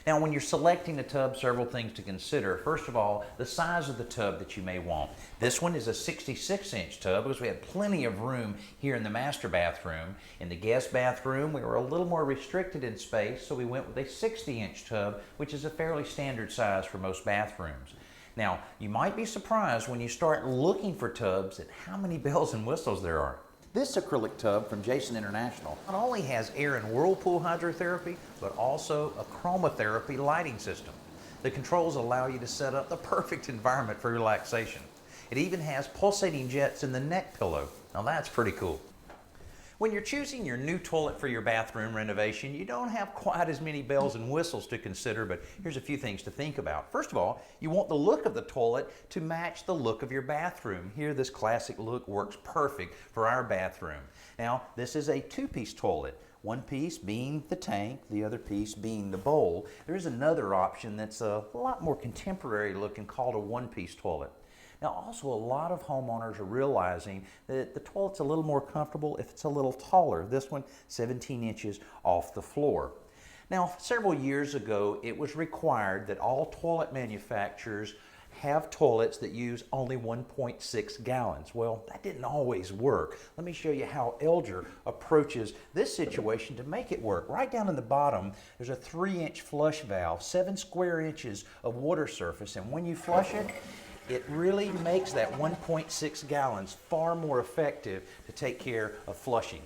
Now, when you're selecting a tub, several things to consider. First of all, the size of the tub that you may want. This one is a 66-inch tub because we had plenty of room here in the master bathroom. In the guest bathroom, we were a little more restricted in space, so we went with a 60-inch tub, which is a fairly standard size for most bathrooms. Now, you might be surprised when you start looking for tubs at how many bells and whistles there are. This acrylic tub from Jason International not only has air and whirlpool hydrotherapy, but also a chromotherapy lighting system. The controls allow you to set up the perfect environment for relaxation. It even has pulsating jets in the neck pillow. Now that's pretty cool. When you're choosing your new toilet for your bathroom renovation, you don't have quite as many bells and whistles to consider, but here's a few things to think about. First of all, you want the look of the toilet to match the look of your bathroom. Here, this classic look works perfect for our bathroom. Now, this is a two-piece toilet. One piece being the tank, the other piece being the bowl. There is another option that's a lot more contemporary looking called a one-piece toilet. Now, also a lot of homeowners are realizing that the toilet's a little more comfortable if it's a little taller. This one, 17 inches off the floor. Now, several years ago, it was required that all toilet manufacturers have toilets that use only 1.6 gallons. Well, that didn't always work. Let me show you how Elger approaches this situation to make it work. Right down in the bottom, there's a 3-inch flush valve, 7 square inches of water surface, and when you flush it, it really makes that 1.6 gallons far more effective to take care of flushing.